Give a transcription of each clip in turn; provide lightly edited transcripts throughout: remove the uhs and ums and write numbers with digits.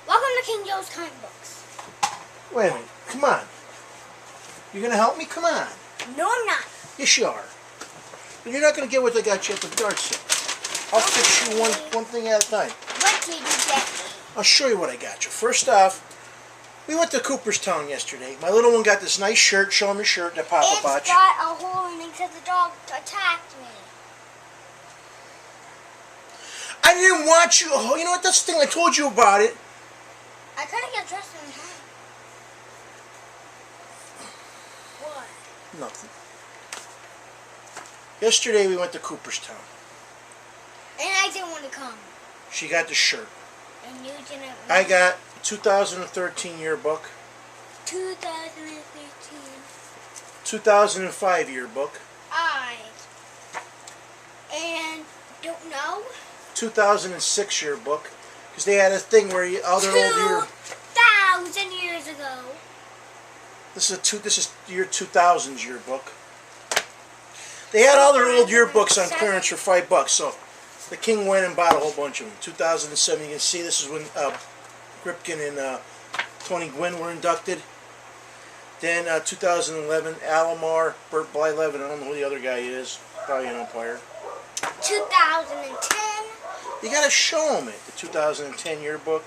Welcome to King Joe's Comic Books. Wait a minute. Come on. You're going to help me? Come on. No, I'm not. Yes, you are. But you're not going to get what I got you at the yard sale. I'll fix you one thing at a time. What did you get me? I'll show you what I got you. First off, we went to Cooperstown yesterday. My little one got this nice shirt. Show him your shirt that Papa bought you. It's got a hole in it because the dog attacked me. I didn't want you. Oh, you know what? That's the thing. I told you about it. I couldn't get dressed in time. What? Nothing. Yesterday we went to Cooperstown. And I didn't want to come. She got the shirt. And you didn't. I got 2013 yearbook. 2013. 2005 yearbook. And don't know. 2006 yearbook. Because they had a thing where all their old year. 2,000 years ago. This is year 2000's yearbook. They had all their old yearbooks on clearance for $5, so the king went and bought a whole bunch of them. 2007, you can see this is when Gripkin and Tony Gwynn were inducted. Then 2011, Alomar, Burt Blyleven, I don't know who the other guy is, probably an umpire. 2010. You gotta show them it. The 2010 yearbook.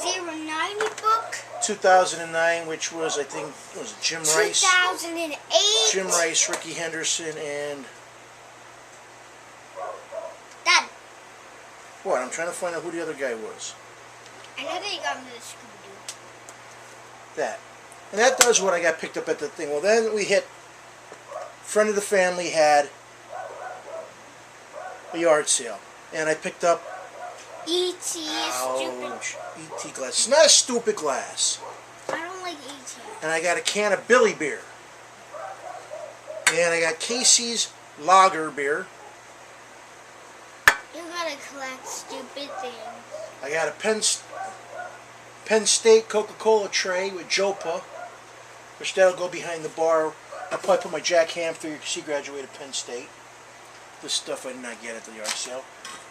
090 book. 2009, which was, I think, was it Jim Rice? 2008. Jim Rice, Ricky Henderson, and... Dad. What? I'm trying to find out who the other guy was. I know that you got me the Scooby-Doo. That. And that does what I got picked up at the thing. Well, then we hit... Friend of the family had a yard sale. And I picked up... E.T. stupid. E.T. glass. It's not a stupid glass. I don't like E.T. And I got a can of Billy beer. And I got Casey's lager beer. You gotta collect stupid things. I got a Penn State Coca-Cola tray with Jopa, which that'll go behind the bar. I'll probably put my Jack Ham through because he graduated Penn State. This stuff I did not get at the yard sale.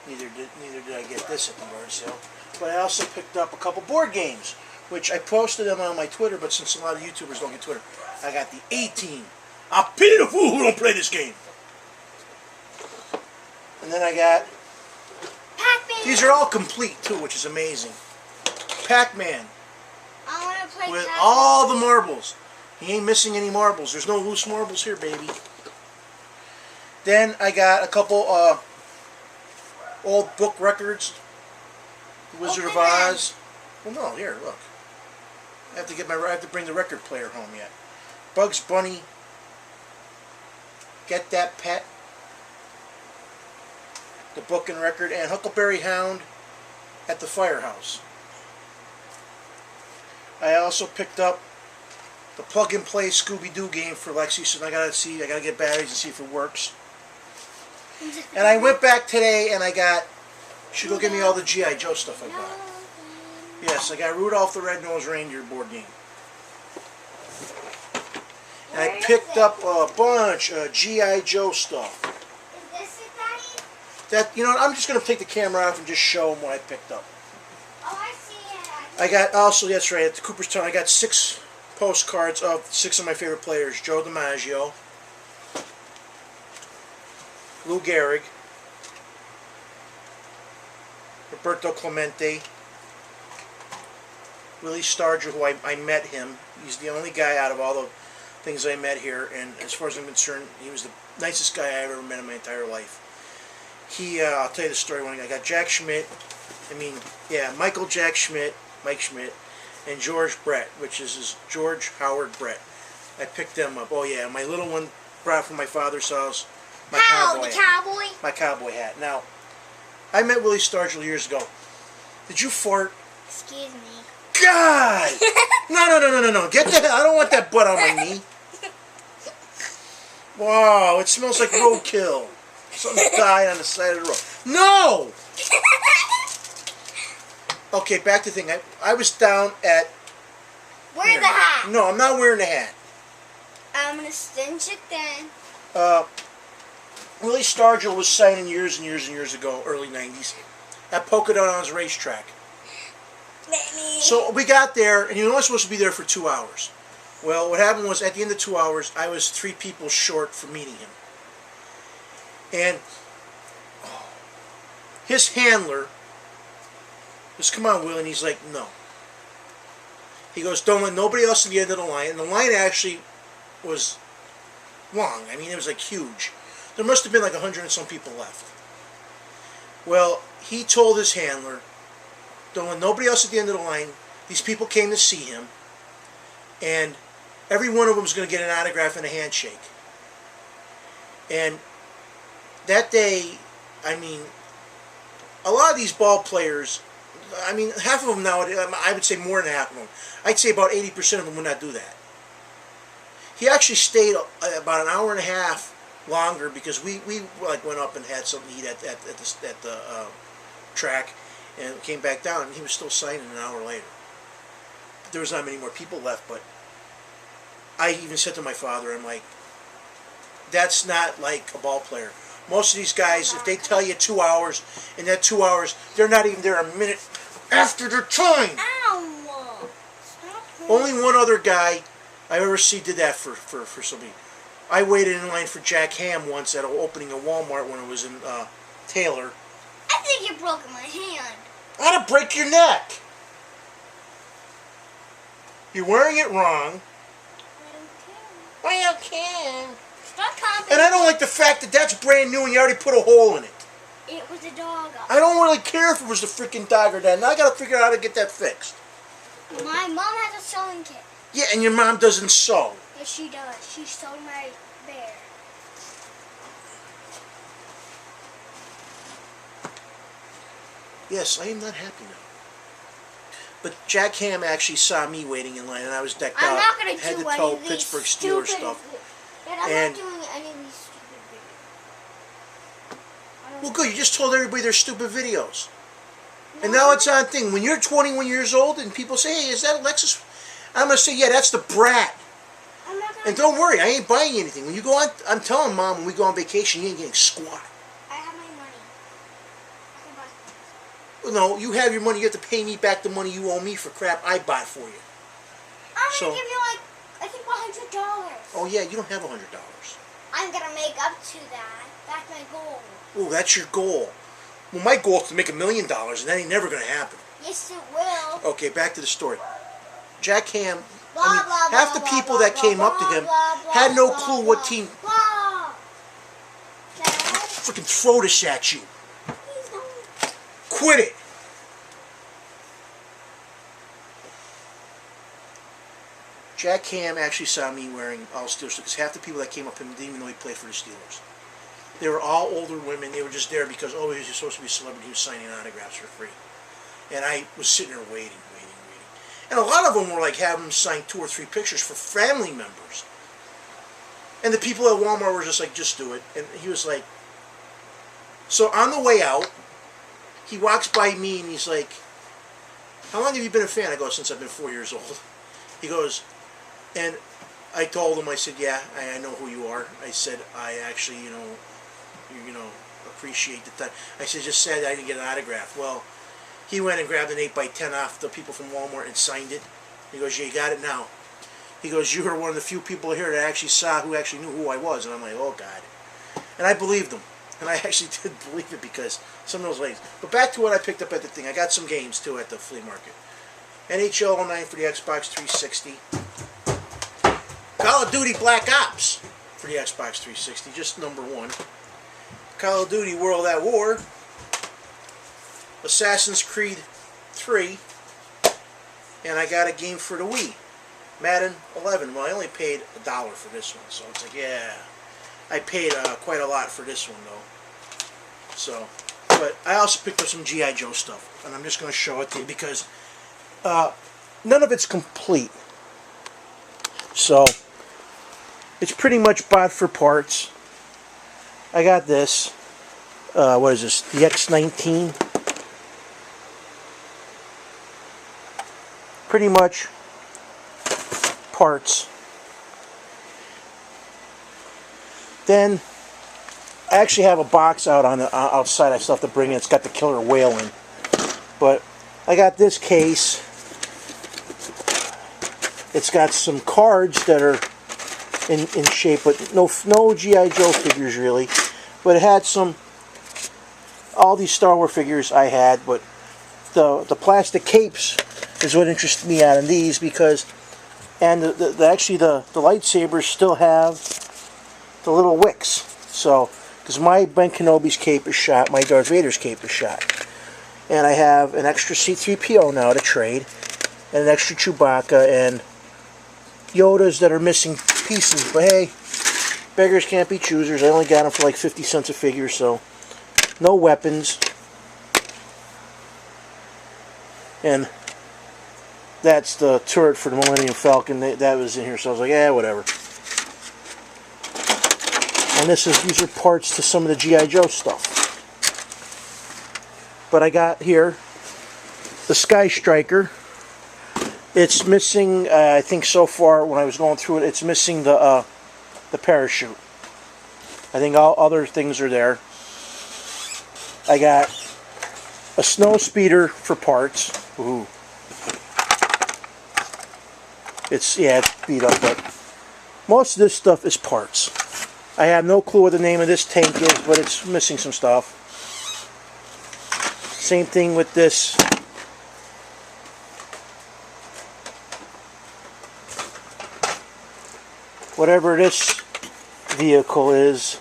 Neither did I get this at the yard sale. But I also picked up a couple board games, which I posted them on my Twitter, but since a lot of YouTubers don't get Twitter, I got the A-Team. I pity the fool who don't play this game. And then I got... Pac-Man. These are all complete, too, which is amazing. Pac-Man. I want to play With Pac-Man. all the marbles. He ain't missing any marbles. There's no loose marbles here, baby. Then I got a couple old book records. The Wizard of Oz. Well, no, here, look. I have to bring the record player home yet. Bugs Bunny. Get That Pet. The book and record, and Huckleberry Hound at the Firehouse. I also picked up the plug-and-play Scooby-Doo game for Lexi, so I gotta get batteries and see if it works. And I went back today and I got, should go get me all the G.I. Joe stuff I got. Yes, I got Rudolph the Red-Nosed Reindeer board game. And I picked up a bunch of G.I. Joe stuff. Is this it, Daddy? That, you know, I'm just going to take the camera off and just show them what I picked up. Oh, I see it. I got, also, that's right, at the Cooperstown, I got 6 postcards of 6 of my favorite players. Joe DiMaggio, Lou Gehrig, Roberto Clemente, Willie Stargell, who I met him. He's the only guy out of all the things I met here, and as far as I'm concerned, he was the nicest guy I ever met in my entire life. I'll tell you the story when I got Jack Schmidt, Michael Jack Schmidt, Mike Schmidt, and George Brett, which is George Howard Brett. I picked them up. Oh yeah, my little one brought from my father's house my cowboy hat. Now, I met Willie Stargell years ago. Did you fart? Excuse me. God! No. Get that. I don't want that butt on my knee. Wow, it smells like roadkill. Something died on the side of the road. No! Okay, back to the thing. I was down at... Wear the hat. No, I'm not wearing the hat. I'm going to cinch it then. Willie Stargell was signing years and years and years ago, early 90s, at Poconos Racetrack. So we got there, and you were only supposed to be there for 2 hours. Well, what happened was, at the end of 2 hours, I was 3 people short for meeting him. And his handler goes, "Come on, Will," and he's like, "No." He goes, "Don't let nobody else at the end of the line." And the line actually was long. I mean, it was like huge. There must have been like 100 and some people left. Well, he told his handler, "Don't let nobody else at the end of the line." These people came to see him, and every one of them was going to get an autograph and a handshake. And that day, I mean, a lot of these ball players, I mean, half of them nowadays, I would say more than half of them, I'd say about 80% of them would not do that. He actually stayed about an hour and a half longer because we like went up and had something to eat at the track and came back down, and he was still signing an hour later. There was not many more people left, but I even said to my father, I'm like, that's not like a ball player. Most of these guys, if they tell you 2 hours, in that 2 hours, they're not even there a minute after their time. Ow! Only one other guy I've ever seen did that for somebody. I waited in line for Jack Ham once at an opening of Walmart when it was in Taylor. I think you broke my hand. I'd break your neck. You're wearing it wrong. I don't care. Stop commenting. And I don't like the fact that that's brand new and you already put a hole in it. It was a dog. I don't really care if it was the freaking dog or that. Now I gotta figure out how to get that fixed. My mom has a sewing kit. Yeah, and your mom doesn't sew. Yes, she does. She sewed my bear. Yes, I am not happy now. But Jack Ham actually saw me waiting in line, and I was decked I'm out, not gonna head do to any toe, of these Pittsburgh Steelers stupid stuff. Dad, I'm And- not doing any of these stupid videos. Well, good. You just told everybody they're stupid videos. And now it's on thing. When you're 21 years old and people say, "Hey, is that Alexis?" I'm going to say, "Yeah, that's the brat." I'm not gonna And don't worry, I ain't buying you anything. When you go on, I'm telling Mom, when we go on vacation, you ain't getting squat. I have my money. I can buy things. No, you have your money. You have to pay me back the money you owe me for crap I bought for you. I'm So- gonna give you like, I think $100. Oh, yeah, you don't have $100. I'm gonna make up to that. That's my goal. Oh, that's your goal. Well, my goal is to make $1 million, and that ain't never going to happen. Yes, it will. Okay, back to the story. Jack Ham, Blah, I mean, blah, half blah, the people blah, that came blah, up to him blah, blah, had no blah, clue blah, what team. blah. Dad, Freaking throw this at you. please don't. Quit it. Jack Ham actually saw me wearing all Steelers because half the people that came up to him didn't even know he played for the Steelers. They were all older women. They were just there because, oh, he was supposed to be a celebrity. He was signing autographs for free. And I was sitting there waiting. And a lot of them were like having him sign 2 or 3 pictures for family members. And the people at Walmart were just like, "Just do it." And he was like, so on the way out, he walks by me and he's like, "How long have you been a fan?" I go, "Since I've been 4 years old." He goes, and I told him, I said, "Yeah, I know who you are." I said, "I actually, you know, appreciate the time." I said, "Just sad I didn't get an autograph." Well, he went and grabbed an 8x10 off the people from Walmart and signed it. He goes, "Yeah, you got it now." He goes, "You were one of the few people here that actually saw who actually knew who I was." And I'm like, "Oh, God." And I believed him. And I actually did believe it because some of those ladies. But back to what I picked up at the thing. I got some games, too, at the flea market. NHL 09 for the Xbox 360. Call of Duty Black Ops for the Xbox 360, just number 1. Call of Duty World at War. Assassin's Creed 3. And I got a game for the Wii. Madden 11. Well, I only paid $1 for this one, so it's like, yeah. I paid quite a lot for this one, though. So, but I also picked up some G.I. Joe stuff, and I'm just going to show it to you because none of it's complete. So, it's pretty much bought for parts. I got this. What is this? The X-19. Pretty much parts. Then I actually have a box out on the outside. I still have to bring it. It's got the killer whale in, but I got this case. It's got some cards that are in shape, but no G.I. Joe figures really. But it had all these Star Wars figures I had, but the plastic capes is what interested me out in these, because, and actually the lightsabers still have the little wicks. So, because my Ben Kenobi's cape is shot, my Darth Vader's cape is shot. And I have an extra C-3PO now to trade, and an extra Chewbacca, and Yodas that are missing pieces. But hey, beggars can't be choosers. I only got them for like 50 cents a figure, so no weapons. And that's the turret for the Millennium Falcon. That was in here, so I was like, yeah, whatever. And these are parts to some of the G.I. Joe stuff. But I got here the Sky Striker. It's missing, I think so far when I was going through it, it's missing the parachute. I think all other things are there. I got a snow speeder for parts. Ooh. It's beat up, but most of this stuff is parts. I have no clue what the name of this tank is, but it's missing some stuff. Same thing with this. Whatever this vehicle is.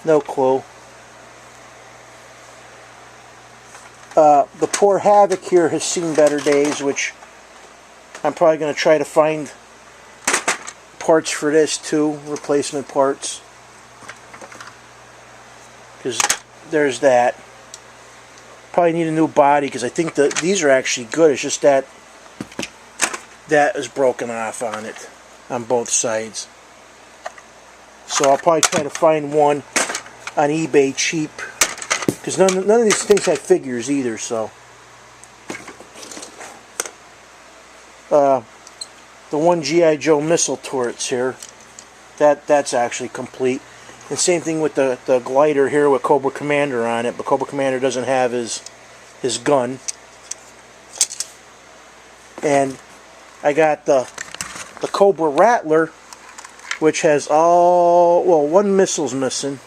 No clue. The poor Havoc here has seen better days, which I'm probably going to try to find parts for this too, replacement parts. Because there's that. Probably need a new body, because I think that these are actually good. It's just that is broken off on it, on both sides. So I'll probably try to find one on eBay cheap, because none of these things have figures either. So the one G.I. Joe missile turrets here, that's actually complete. And same thing with the glider here with Cobra Commander on it, but Cobra Commander doesn't have his gun. And I got the Cobra Rattler, which has one missile's missing.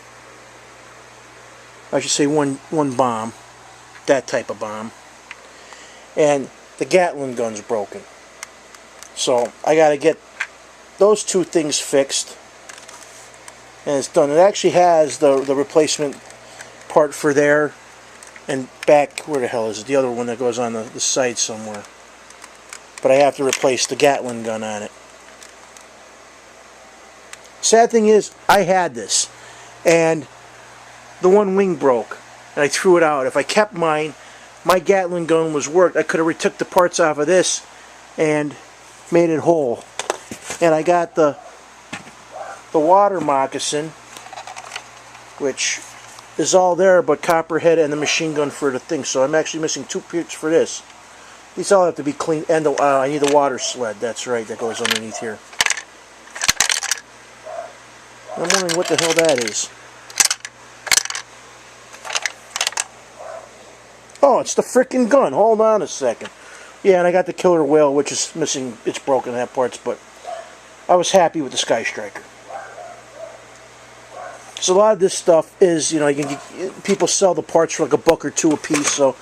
I should say one bomb, that type of bomb. And the Gatling gun's broken. So I got to get those two things fixed, and it's done. It actually has the replacement part for there, and back, where the hell is it? The other one that goes on the side somewhere. But I have to replace the Gatling gun on it. Sad thing is, I had this, and the one wing broke, and I threw it out. If I kept mine, my Gatling gun was worked. I could have retook the parts off of this and made it whole. And I got the water moccasin, which is all there but Copperhead and the machine gun for the thing. So I'm actually missing 2 parts for this. These all have to be cleaned. And I need the water sled. That's right, that goes underneath here. I'm wondering what the hell that is. Oh, it's the frickin' gun. Hold on a second. Yeah, and I got the killer whale, which is missing. It's broken in that parts, but I was happy with the Sky Striker. So a lot of this stuff is, people sell the parts for like $1 or $2 a piece. So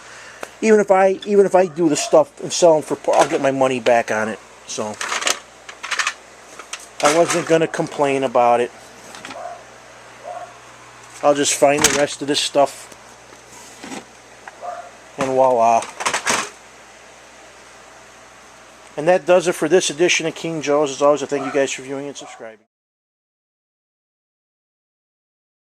even if I do the stuff and sell them for, I'll get my money back on it. So I wasn't gonna complain about it. I'll just find the rest of this stuff, and voila. And that does it for this edition of King Joe's. As always, I thank you guys for viewing and subscribing.